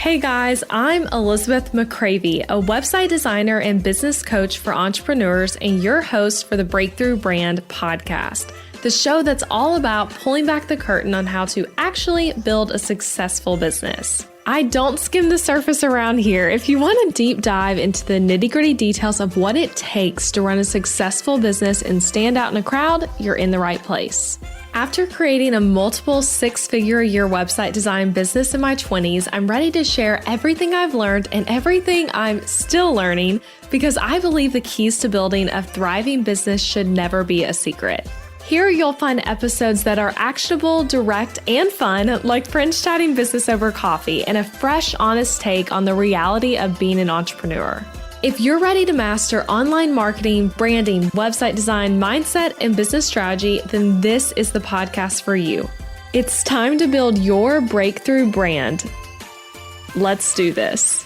Hey guys, I'm Elizabeth McCravey, a website designer and business coach for entrepreneurs and your host for the Breakthrough Brand podcast, the show that's all about pulling back the curtain on how to actually build a successful business. I don't skim the surface around here. If you want a deep dive into the nitty-gritty details of what it takes to run a successful business and stand out in a crowd, you're in the right place. After creating a multiple six-figure-a-year website design business in my 20s, I'm ready to share everything I've learned and everything I'm still learning because I believe the keys to building a thriving business should never be a secret. Here you'll find episodes that are actionable, direct, and fun, like friends chatting business over coffee, and a fresh, honest take on the reality of being an entrepreneur. If you're ready to master online marketing, branding, website design, mindset, and business strategy, then this is the podcast for you. It's time to build your breakthrough brand. Let's do this.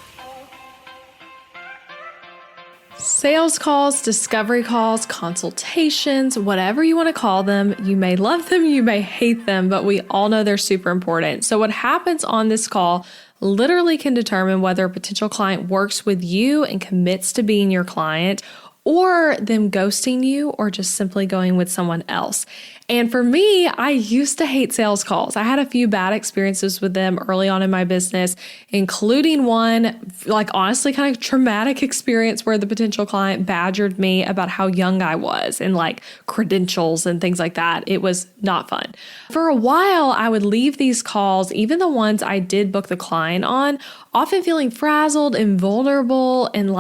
Sales calls, discovery calls, consultations, whatever you want to call them. You may love them, you may hate them, but we all know they're super important. So what happens on this call literally can determine whether a potential client works with you and commits to being your client, or them ghosting you, or just simply going with someone else. And for me, I used to hate sales calls. I had a few bad experiences with them early on in my business, including one, honestly, kind of traumatic experience where the potential client badgered me about how young I was and credentials and things like that. It was not fun. For a while, I would leave these calls, even the ones I did book the client on, often feeling frazzled and vulnerable and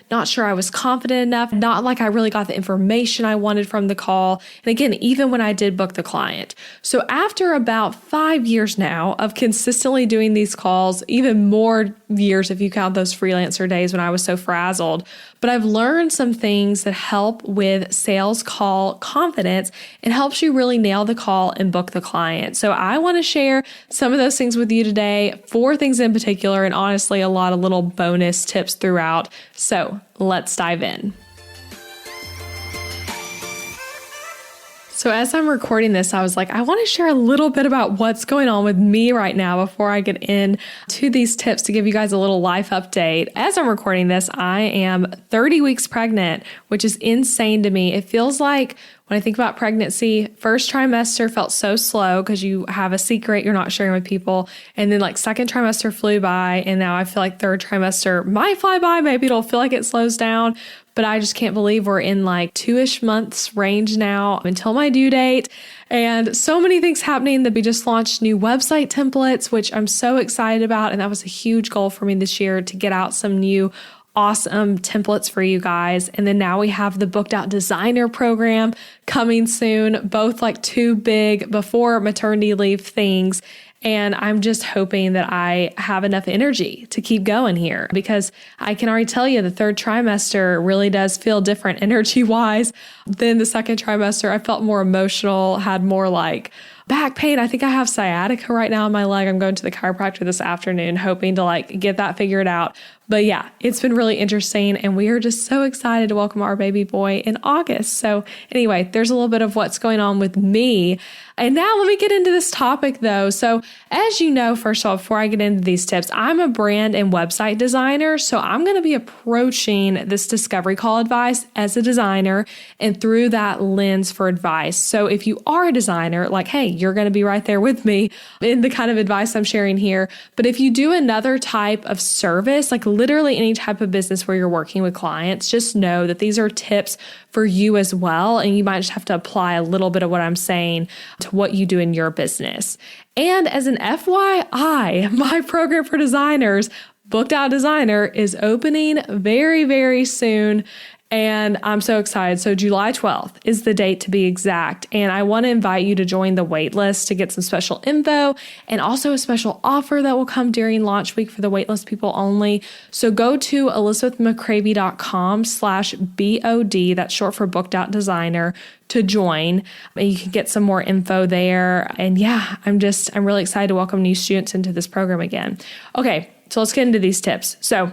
not sure I was confident enough, not like I really got the information I wanted from the call. And again, even when I did book the client. So after about 5 years now of consistently doing these calls, even more years if you count those freelancer days when I was so frazzled, but I've learned some things that help with sales call confidence and helps you really nail the call and book the client. So I want to share some of those things with you today, 4 things in particular, and honestly, a lot of little bonus tips throughout. So let's dive in. So as I'm recording this, I was like, I want to share a little bit about what's going on with me right now before I get into these tips to give you guys a little life update. As I'm recording this, I am 30 weeks pregnant, which is insane to me. It feels like when I think about pregnancy, first trimester felt so slow because you have a secret you're not sharing with people. And then second trimester flew by. And now I feel like third trimester might fly by. Maybe it'll feel like it slows down. But I just can't believe we're in 2-ish months range now until my due date. And so many things happening that we just launched new website templates, which I'm so excited about. And that was a huge goal for me this year to get out some new awesome templates for you guys. And then now we have the Booked Out Designer program coming soon, both 2 big before maternity leave things. And I'm just hoping that I have enough energy to keep going here because I can already tell you the third trimester really does feel different energy-wise than the second trimester. I felt more emotional, had more back pain. I think I have sciatica right now in my leg. I'm going to the chiropractor this afternoon, hoping to get that figured out. But yeah, it's been really interesting. And we are just so excited to welcome our baby boy in August. So anyway, there's a little bit of what's going on with me. And now let me get into this topic though. So as you know, first of all, before I get into these tips, I'm a brand and website designer. So I'm going to be approaching this discovery call advice as a designer and through that lens for advice. So if you are a designer, hey, you're going to be right there with me in the kind of advice I'm sharing here. But if you do another type of service, literally any type of business where you're working with clients, just know that these are tips for you as well. And you might just have to apply a little bit of what I'm saying to what you do in your business. And as an FYI, my program for designers, Booked Out Designer, is opening very, very soon. And I'm so excited. So July 12th is the date to be exact. And I want to invite you to join the waitlist to get some special info and also a special offer that will come during launch week for the waitlist people only. So go to elizabethmccravey.com/BOD, that's short for Booked Out Designer, to join. And you can get some more info there. And yeah, I'm really excited to welcome new students into this program again. Okay, so let's get into these tips. So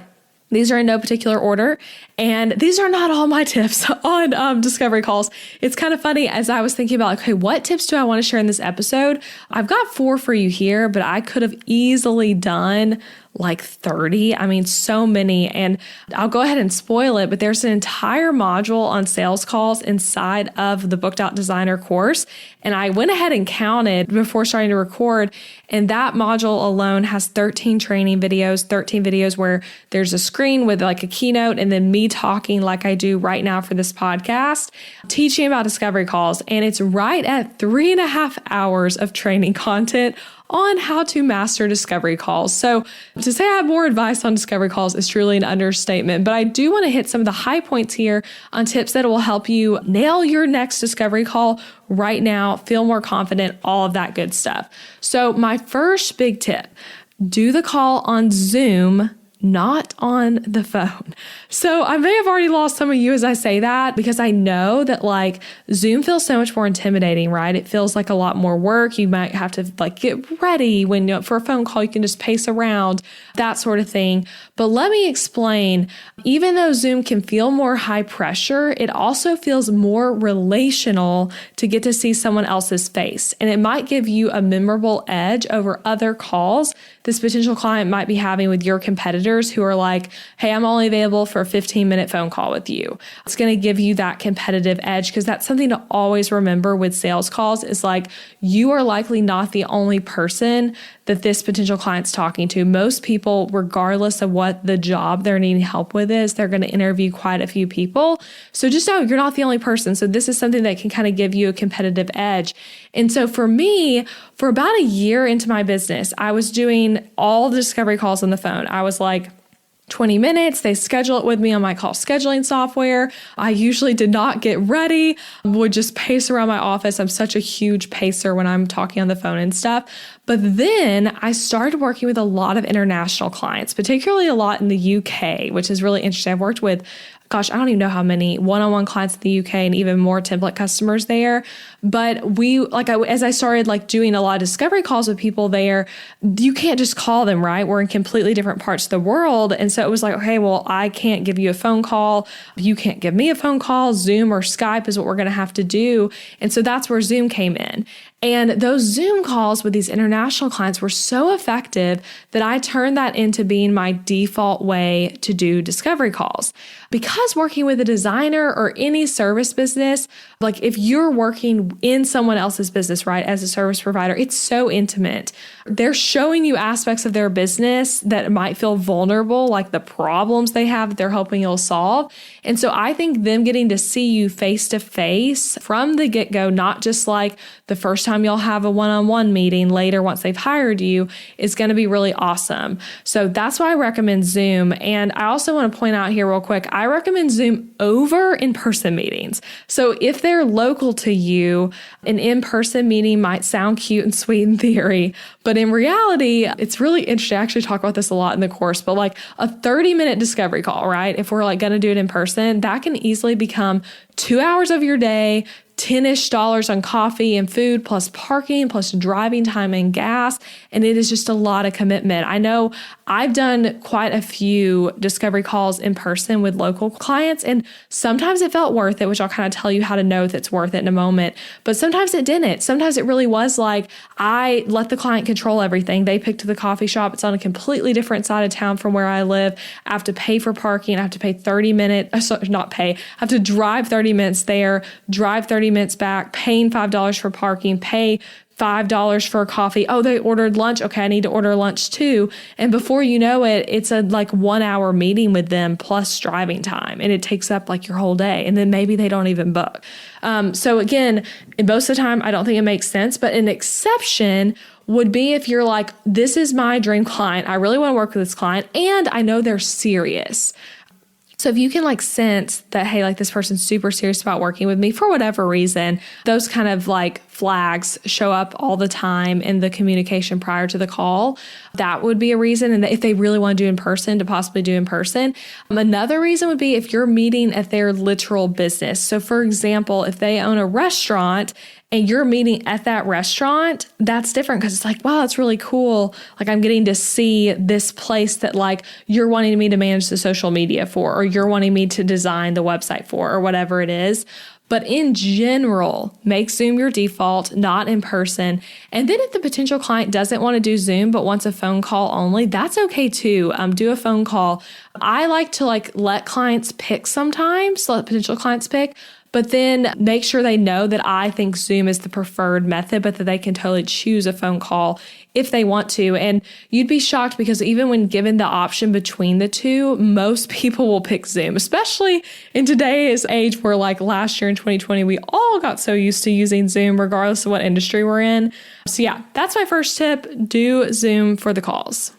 these are in no particular order, and these are not all my tips on discovery calls. It's kind of funny as I was thinking about, okay, what tips do I want to share in this episode? I've got 4 for you here, but I could have easily done like 30. I mean, so many. And I'll go ahead and spoil it, but there's an entire module on sales calls inside of the Booked Out Designer course. And I went ahead and counted before starting to record. And that module alone has 13 training videos, 13 videos where there's a screen with like a keynote and then me talking like I do right now for this podcast, teaching about discovery calls. And it's right at 3.5 hours of training content on how to master discovery calls. So to say I have more advice on discovery calls is truly an understatement, but I do want to hit some of the high points here on tips that will help you nail your next discovery call right now, feel more confident, all of that good stuff. So my first big tip, do the call on Zoom, not on the phone. So I may have already lost some of you as I say that, because I know that like Zoom feels so much more intimidating, right? It feels like a lot more work. You might have to like get ready when for a phone call, you can just pace around, that sort of thing. But let me explain, even though Zoom can feel more high pressure, it also feels more relational to get to see someone else's face. And it might give you a memorable edge over other calls this potential client might be having with your competitors who are like, hey, I'm only available for a 15-minute phone call with you. It's going to give you that competitive edge, because that's something to always remember with sales calls is like, you are likely not the only person that this potential client's talking to. Most people, regardless of what the job they're needing help with is, they're going to interview quite a few people. So just know you're not the only person. So this is something that can kind of give you a competitive edge. And so for me, for about a year into my business, I was doing all the discovery calls on the phone. I was like, 20 minutes. They schedule it with me on my call scheduling software. I usually did not get ready, would just pace around my office. I'm such a huge pacer when I'm talking on the phone and stuff. But then I started working with a lot of international clients, particularly a lot in the UK, which is really interesting. I've worked with, I don't even know how many one-on-one clients in the UK and even more template customers there. But as I started doing a lot of discovery calls with people there, you can't just call them, right? We're in completely different parts of the world. And so it was like, okay, well, I can't give you a phone call. You can't give me a phone call. Zoom or Skype is what we're going to have to do. And so that's where Zoom came in. And those Zoom calls with these international clients were so effective that I turned that into being my default way to do discovery calls. Because working with a designer or any service business, like if you're working in someone else's business, right, as a service provider, it's so intimate. They're showing you aspects of their business that might feel vulnerable, like the problems they have that they're hoping you'll solve. And so I think them getting to see you face to face from the get-go, not just like the first time you'll have a one-on-one meeting later once they've hired you, is going to be really awesome. So that's why I recommend Zoom. And I also want to point out here real quick, I recommend Zoom over in-person meetings. So if they're local to you, an in-person meeting might sound cute and sweet in theory, but in reality, it's really interesting. I actually talk about this a lot in the course, but like a 30-minute discovery call, right? If we're like going to do it in person, that can easily become 2 hours of your day, $10-ish on coffee and food, plus parking, plus driving time and gas. And it is just a lot of commitment. I know I've done quite a few discovery calls in person with local clients, and sometimes it felt worth it, which I'll kind of tell you how to know if it's worth it in a moment. But sometimes it didn't. Sometimes it really was like I let the client control everything. They picked the coffee shop. It's on a completely different side of town from where I live. I have to pay for parking. I have to pay 30 minutes, I have to drive 30 minutes there, drive 30 minutes back, paying $5 for parking, pay $5 for coffee. Oh, they ordered lunch. Okay, I need to order lunch too. And before you know it, it's a 1 hour meeting with them plus driving time. And it takes up your whole day. And then maybe they don't even book. So again, most of the time, I don't think it makes sense, but an exception would be if you're like, this is my dream client. I really want to work with this client and I know they're serious. So if you can sense that, hey, this person's super serious about working with me for whatever reason, those kind of flags show up all the time in the communication prior to the call. That would be a reason. And if they really want to do in person, to possibly do in person. Another reason would be if you're meeting at their literal business. So for example, if they own a restaurant and you're meeting at that restaurant, that's different because it's wow, that's really cool. I'm getting to see this place that you're wanting me to manage the social media for, or you're wanting me to design the website for, or whatever it is. But in general, make Zoom your default, not in person. And then if the potential client doesn't want to do Zoom, but wants a phone call only, that's okay too. Do a phone call. I like to let clients pick sometimes, let potential clients pick, but then make sure they know that I think Zoom is the preferred method, but that they can totally choose a phone call if they want to. And you'd be shocked because even when given the option between the two, most people will pick Zoom, especially in today's age where last year in 2020, we all got so used to using Zoom regardless of what industry we're in. So yeah, that's my first tip. Do Zoom for the calls.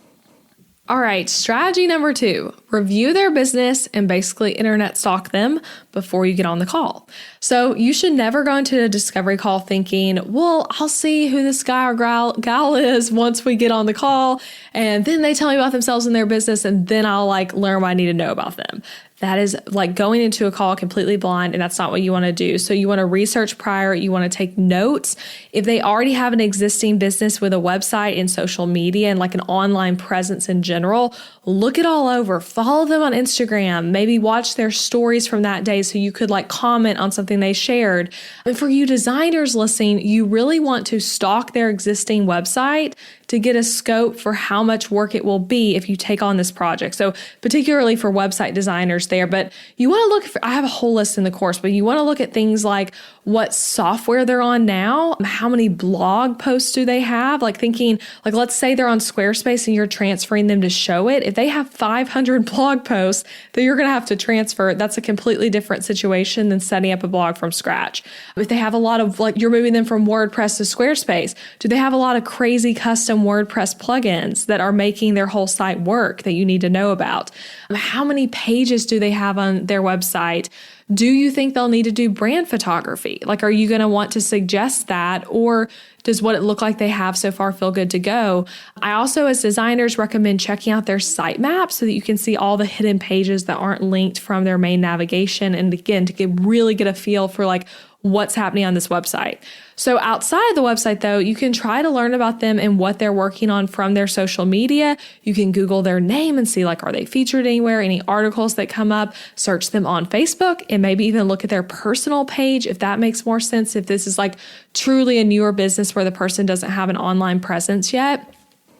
All right, strategy number 2, review their business and basically internet stalk them before you get on the call. So you should never go into a discovery call thinking, well, I'll see who this guy or gal is once we get on the call, and then they tell me about themselves and their business, and then I'll learn what I need to know about them. That is going into a call completely blind, and that's not what you want to do. So you want to research prior. You want to take notes. If they already have an existing business with a website and social media and an online presence in general, look it all over. Follow them on Instagram. Maybe watch their stories from that day so you could comment on something they shared. And for you designers listening, you really want to stalk their existing website to get a scope for how much work it will be if you take on this project. So particularly for website designers there, but you want to look I have a whole list in the course, but you want to look at things like what software they're on now, how many blog posts do they have, thinking, let's say they're on Squarespace and you're transferring them to show it. If they have 500 blog posts that you're going to have to transfer, that's a completely different situation than setting up a blog from scratch. If they have a lot of, you're moving them from WordPress to Squarespace, do they have a lot of crazy custom WordPress plugins that are making their whole site work that you need to know about? How many pages do they have on their website? Do you think they'll need to do brand photography? Are you going to want to suggest that? Or does what it look like they have so far feel good to go? I also, as designers, recommend checking out their sitemap so that you can see all the hidden pages that aren't linked from their main navigation. And again, to really get a feel for what's happening on this website. So outside of the website, though, you can try to learn about them and what they're working on from their social media. You can Google their name and see, are they featured anywhere, any articles that come up, search them on Facebook, and maybe even look at their personal page if that makes more sense, if this is truly a newer business where the person doesn't have an online presence yet.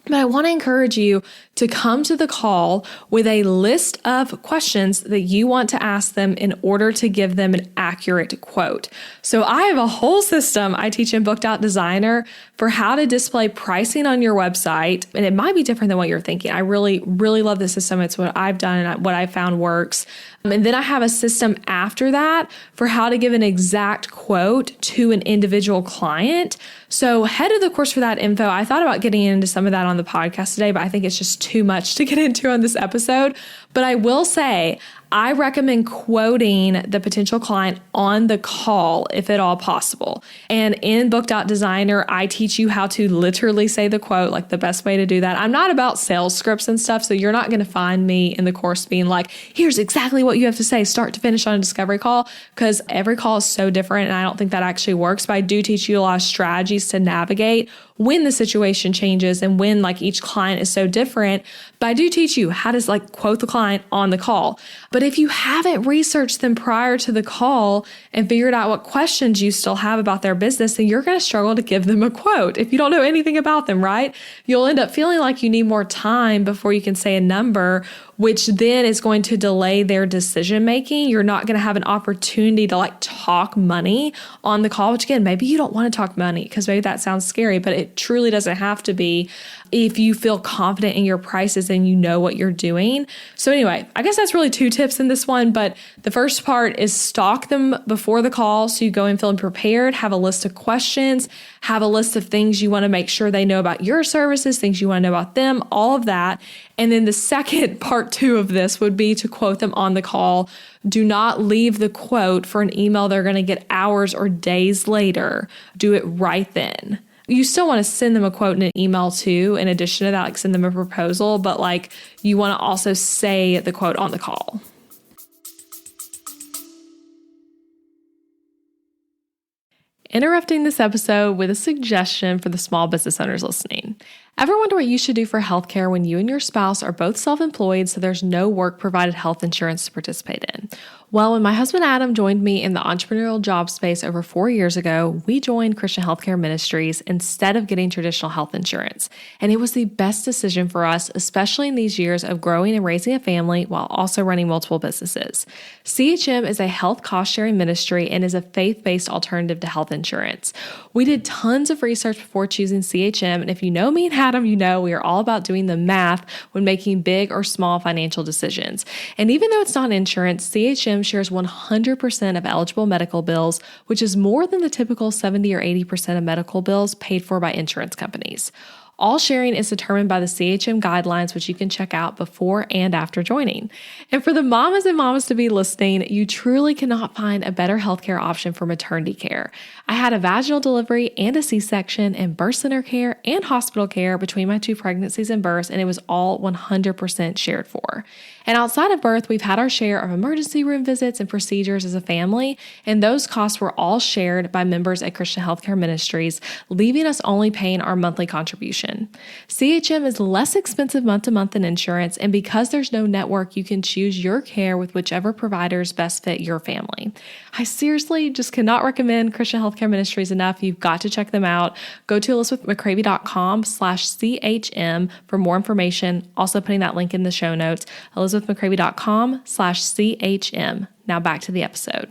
But I want to encourage you to come to the call with a list of questions that you want to ask them in order to give them an accurate quote. So I have a whole system I teach in Booked Out Designer for how to display pricing on your website. And it might be different than what you're thinking. I really, really love the system. It's what I've done and what I found works. And then I have a system after that for how to give an exact quote to an individual client. So head to the course for that info. I thought about getting into some of that on the podcast today, but I think it's just too much to get into on this episode. But I will say, I recommend quoting the potential client on the call if at all possible. And in Booked Out Designer, I teach you how to literally say the quote, the best way to do that. I'm not about sales scripts and stuff, so you're not going to find me in the course being here's exactly what you have to say start to finish on a discovery call, because every call is so different and I don't think that actually works. But I do teach you a lot of strategies to navigate when the situation changes and when each client is so different. But I do teach you how to quote the client on the call. But if you haven't researched them prior to the call and figured out what questions you still have about their business, then you're going to struggle to give them a quote if you don't know anything about them, right? You'll end up feeling like you need more time before you can say a number, which then is going to delay their decision making. You're not going to have an opportunity to talk money on the call, which again, maybe you don't want to talk money because maybe that sounds scary, but it truly doesn't have to be if you feel confident in your prices and you know what you're doing. So anyway, I guess that's really 2 tips in this one, but the first part is stalk them before the call. So you go in feeling prepared, have a list of questions, have a list of things you want to make sure they know about your services, things you want to know about them, all of that. And then the second part 2 of this would be to quote them on the call. Do not leave the quote for an email they're going to get hours or days later. Do it right then. You still want to send them a quote in an email too, in addition to that, send them a proposal, but you want to also say the quote on the call. Interrupting this episode with a suggestion for the small business owners listening. Ever wonder what you should do for healthcare when you and your spouse are both self-employed, so there's no work-provided health insurance to participate in? Well, when my husband Adam joined me in the entrepreneurial job space over 4 years ago, we joined Christian Healthcare Ministries instead of getting traditional health insurance. And it was the best decision for us, especially in these years of growing and raising a family while also running multiple businesses. CHM is a health cost-sharing ministry and is a faith-based alternative to health insurance. We did tons of research before choosing CHM, and if you know me and Adam, you know we are all about doing the math when making big or small financial decisions. And even though it's not insurance, CHM shares 100% of eligible medical bills, which is more than the typical 70 or 80% of medical bills paid for by insurance companies. All sharing is determined by the CHM guidelines, which you can check out before and after joining. And for the mamas and mamas to be listening, you truly cannot find a better healthcare option for maternity care. I had a vaginal delivery and a C-section and birth center care and hospital care between my 2 pregnancies and births, and it was all 100% shared for. And outside of birth, we've had our share of emergency room visits and procedures as a family, and those costs were all shared by members at Christian Healthcare Ministries, leaving us only paying our monthly contribution. CHM is less expensive month to month than insurance, and because there's no network, you can choose your care with whichever providers best fit your family. I seriously just cannot recommend Christian Healthcare Ministries enough. You've got to check them out. Go to elizabethmccravey.com/CHM for more information. Also putting that link in the show notes, elizabethmccravey.com/CHM. Now back to the episode.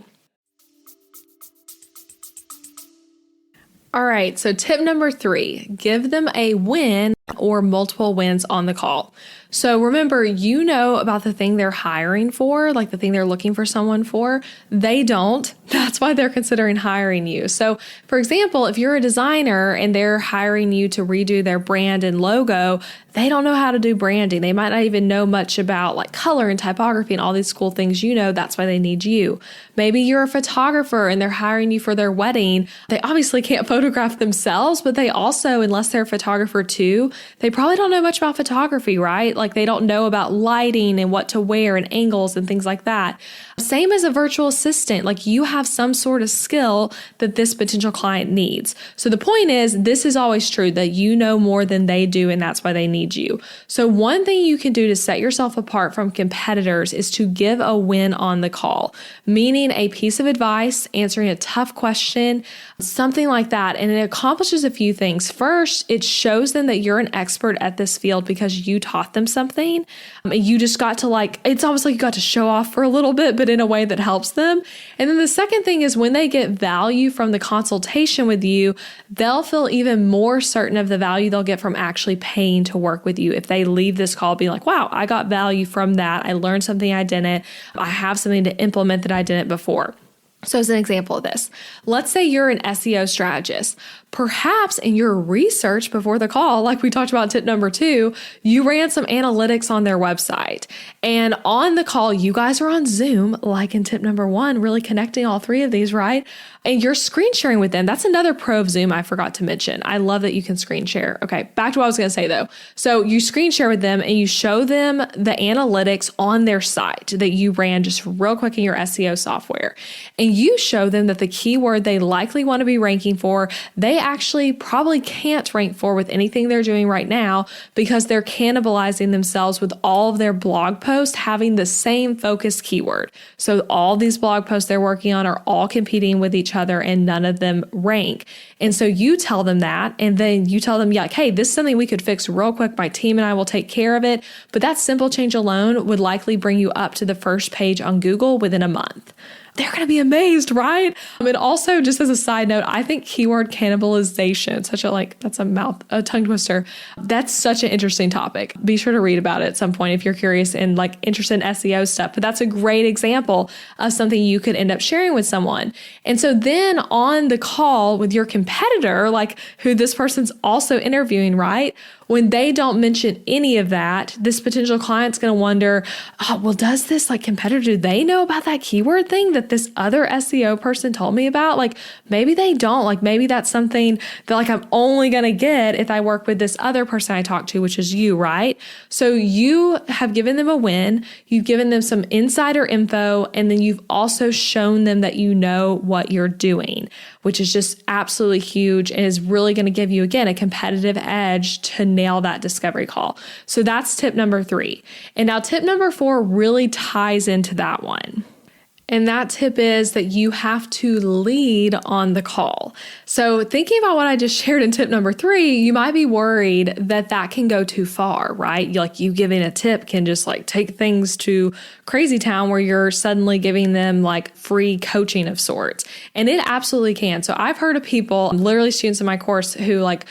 All right, so tip number 3, give them a win or multiple wins on the call. So remember, you know about the thing they're hiring for, like the thing they're looking for someone for. They don't. That's why they're considering hiring you. So for example, if you're a designer and they're hiring you to redo their brand and logo, they don't know how to do branding. They might not even know much about like color and typography and all these cool things you know. That's why they need you. Maybe you're a photographer and they're hiring you for their wedding. They obviously can't photograph themselves, but they also, unless they're a photographer too, they probably don't know much about photography, right? Like they don't know about lighting and what to wear and angles and things like that. Same as a virtual assistant, like you have some sort of skill that this potential client needs. So the point is, this is always true, that you know more than they do, and that's why they need you. So one thing you can do to set yourself apart from competitors is to give a win on the call, meaning a piece of advice, answering a tough question, something like that. And it accomplishes a few things. First, it shows them that you're an expert at this field because you taught them something. You just got to it's almost like you got to show off for a little bit, but in a way that helps them. And then the second thing is when they get value from the consultation with you, they'll feel even more certain of the value they'll get from actually paying to work with you. If they leave this call being like, wow, I got value from that. I learned something I didn't. I have something to implement that I didn't before. So as an example of this, let's say you're an SEO strategist. Perhaps in your research before the call, like we talked about tip number 2, you ran some analytics on their website. And on the call, you guys are on Zoom, like in tip number 1, really connecting all 3 of these, right? And you're screen sharing with them. That's another pro of Zoom I forgot to mention. I love that you can screen share. Okay, back to what I was going to say though. So you screen share with them and you show them the analytics on their site that you ran just real quick in your SEO software. And you show them that the keyword they likely want to be ranking for, they actually probably can't rank for with anything they're doing right now because they're cannibalizing themselves with all of their blog posts having the same focused keyword. So all these blog posts they're working on are all competing with each other and none of them rank. And so you tell them that, and then you tell them, yeah, like, hey, this is something we could fix real quick. My team and I will take care of it. But that simple change alone would likely bring you up to the first page on Google within a month. They're going to be amazed, right? And also, just as a side note, I think keyword cannibalization, that's a tongue twister. That's such an interesting topic. Be sure to read about it at some point if you're curious and interested in SEO stuff. But that's a great example of something you could end up sharing with someone. And so then on the call with your competitor, who this person's also interviewing, right? When they don't mention any of that, this potential client's going to wonder, does this competitor, do they know about that keyword thing that this other SEO person told me about? Maybe they don't. Maybe that's something that I'm only going to get if I work with this other person I talked to, which is you, right? So you have given them a win. You've given them some insider info, and then you've also shown them that you know what you're doing, which is just absolutely huge and is really going to give you, again, a competitive edge to nail that discovery call. So that's tip number 3. And now tip number 4 really ties into that one. And that tip is that you have to lead on the call. So thinking about what I just shared in tip number 3, you might be worried that that can go too far, right? Like you giving a tip can just like take things to crazy town where you're suddenly giving them like free coaching of sorts. And it absolutely can. So I've heard of people, literally students in my course who like,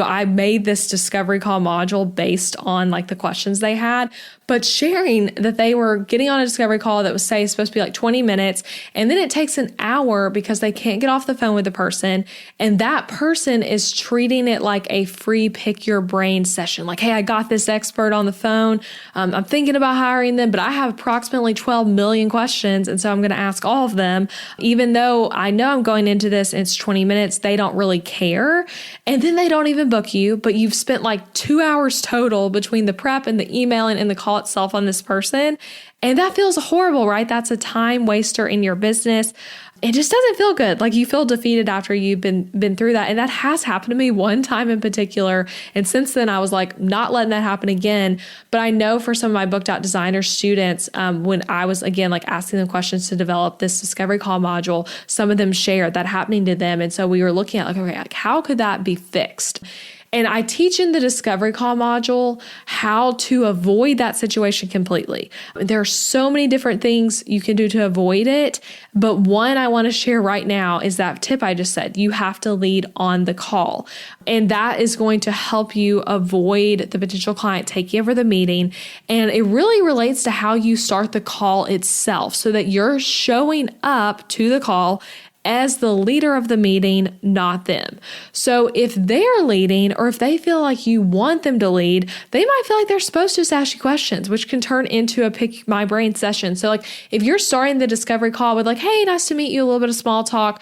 I made this discovery call module based on like the questions they had, but sharing that they were getting on a discovery call that was say supposed to be like 20 minutes. And then it takes an hour because they can't get off the phone with the person. And that person is treating it like a free pick your brain session. Like, hey, I got this expert on the phone. I'm thinking about hiring them, but I have approximately 12 million questions. And so I'm going to ask all of them, even though I know I'm going into this and it's 20 minutes, they don't really care. And then they don't even book you, but you've spent like 2 hours total between the prep and the emailing and the call itself on this person. And that feels horrible, right? That's a time waster in your business. It just doesn't feel good. Like you feel defeated after you've been through that. And that has happened to me one time in particular. And since then I was like, not letting that happen again. But I know for some of my booked out designer students, when I was again, like asking them questions to develop this discovery call module, some of them shared that happening to them. And so we were looking at like, okay, like how could that be fixed? And I teach in the discovery call module how to avoid that situation completely. There are so many different things you can do to avoid it. But one I want to share right now is that tip I just said. You have to lead on the call. And that is going to help you avoid the potential client taking over the meeting. And it really relates to how you start the call itself so that you're showing up to the call as the leader of the meeting, not them. So if they're leading or if they feel like you want them to lead, they might feel like they're supposed to just ask you questions, which can turn into a pick my brain session. So like if you're starting the discovery call with like, hey, nice to meet you, a little bit of small talk.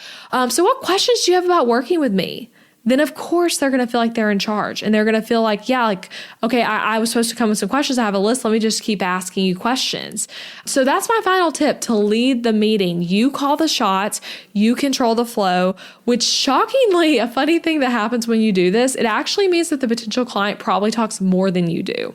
So what questions do you have about working with me? Then of course they're going to feel like they're in charge and they're going to feel like, yeah, like, okay, I was supposed to come with some questions. I have a list. Let me just keep asking you questions. So that's my final tip, to lead the meeting. You call the shots, you control the flow, which shockingly, a funny thing that happens when you do this, it actually means that the potential client probably talks more than you do.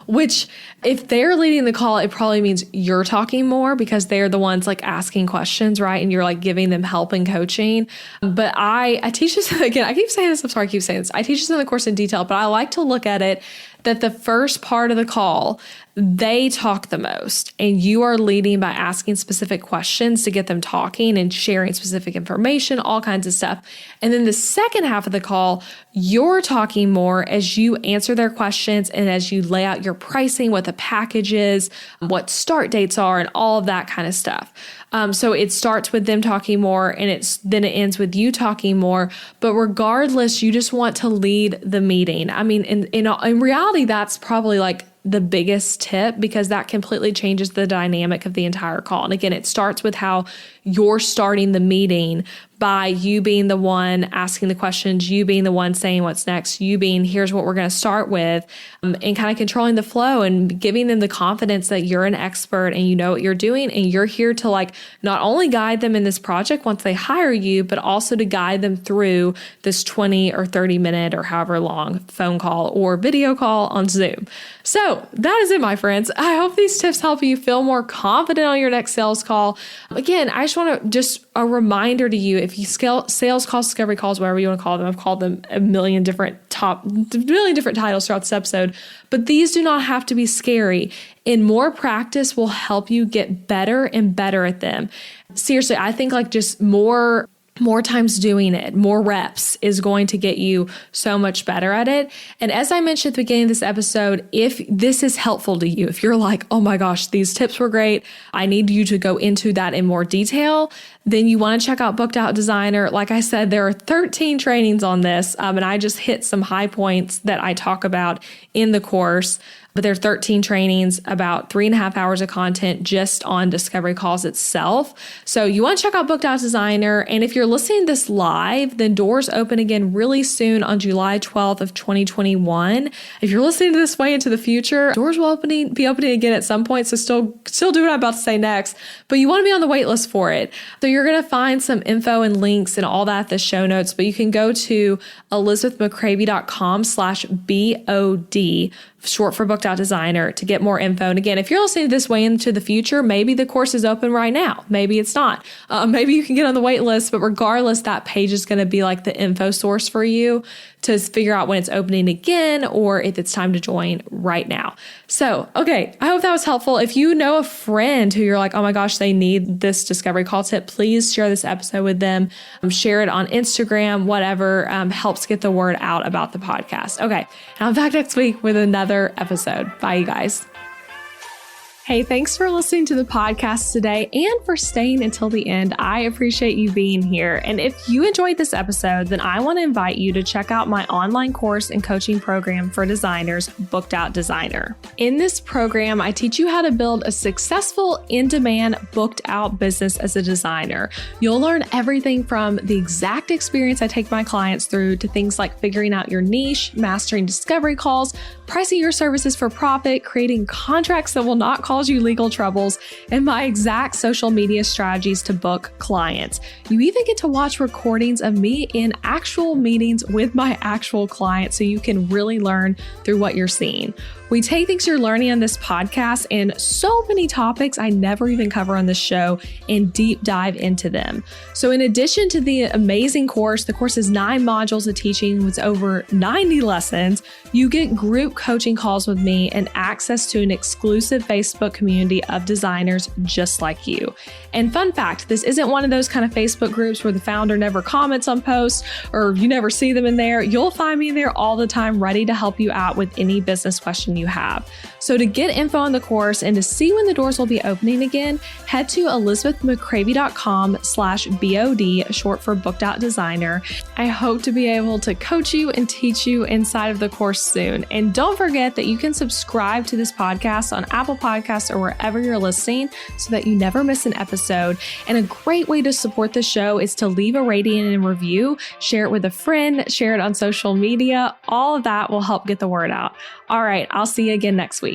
Which if they're leading the call, it probably means you're talking more because they're the ones like asking questions, right? And you're like giving them help and coaching. But I teach this again. I keep saying this. I'm sorry, I keep saying this. I teach this in the course in detail, but I like to look at it that the first part of the call, they talk the most and you are leading by asking specific questions to get them talking and sharing specific information, all kinds of stuff. And then the second half of the call, you're talking more as you answer their questions and as you lay out your pricing, what the package is, what start dates are, and all of that kind of stuff. So it starts with them talking more and then it ends with you talking more. But regardless, you just want to lead the meeting. I mean, in reality, that's probably like the biggest tip because that completely changes the dynamic of the entire call. And again, it starts with how you're starting the meeting by you being the one asking the questions, you being the one saying what's next, you being here's what we're going to start with, and kind of controlling the flow and giving them the confidence that you're an expert and you know what you're doing and you're here to like not only guide them in this project once they hire you, but also to guide them through this 20 or 30 minute or however long phone call or video call on Zoom. So that is it, my friends. I hope these tips help you feel more confident on your next sales call. Again, I just a reminder to you, if you scale sales calls, discovery calls, whatever you want to call them, I've called them a million different titles throughout this episode, but these do not have to be scary. And more practice will help you get better and better at them. Seriously, I think like just more times doing it, more reps is going to get you so much better at it. And as I mentioned at the beginning of this episode, if this is helpful to you, if you're like, oh my gosh, these tips were great, I need you to go into that in more detail, then you want to check out Booked Out Designer. Like I said, there are 13 trainings on this, and I just hit some high points that I talk about in the course. But there are 13 trainings, about 3.5 hours of content just on discovery calls itself. So you want to check out Booked Out Designer. And if you're listening to this live, then doors open again really soon on July 12th of 2021. If you're listening to this way into the future, doors will be opening again at some point. So still do what I'm about to say next, but you want to be on the wait list for it. So you're going to find some info and links and all that in the show notes, but you can go to elizabethmccravey.com/BOD, short for Booked Out Designer, to get more info. And again, if you're listening to this way into the future, maybe the course is open right now. Maybe it's not. Maybe you can get on the wait list, but regardless, that page is going to be like the info source for you to figure out when it's opening again or if it's time to join right now. So, okay, I hope that was helpful. If you know a friend who you're like, oh my gosh, they need this discovery call tip, please share this episode with them. Share it on Instagram, whatever helps get the word out about the podcast. Okay, and I'm back next week with another episode. Bye, you guys. Hey, thanks for listening to the podcast today and for staying until the end. I appreciate you being here. And if you enjoyed this episode, then I want to invite you to check out my online course and coaching program for designers, Booked Out Designer. In this program, I teach you how to build a successful in-demand booked out business as a designer. You'll learn everything from the exact experience I take my clients through to things like figuring out your niche, mastering discovery calls, pricing your services for profit, creating contracts that will not cause you legal troubles, and my exact social media strategies to book clients. You even get to watch recordings of me in actual meetings with my actual clients so you can really learn through what you're seeing. We take things you're learning on this podcast and so many topics I never even cover on this show and deep dive into them. So in addition to the amazing course, the course is 9 modules of teaching with over 90 lessons. You get group coaching calls with me and access to an exclusive Facebook community of designers just like you. And fun fact, this isn't one of those kind of Facebook groups where the founder never comments on posts or you never see them in there. You'll find me there all the time, ready to help you out with any business question you have. So to get info on the course and to see when the doors will be opening again, head to elizabethmccravey.com/BOD, short for Booked Out Designer. I hope to be able to coach you and teach you inside of the course soon. And don't forget that you can subscribe to this podcast on Apple Podcasts or wherever you're listening so that you never miss an episode. And a great way to support the show is to leave a rating and review, share it with a friend, share it on social media. All of that will help get the word out. All right, I'll see you again next week.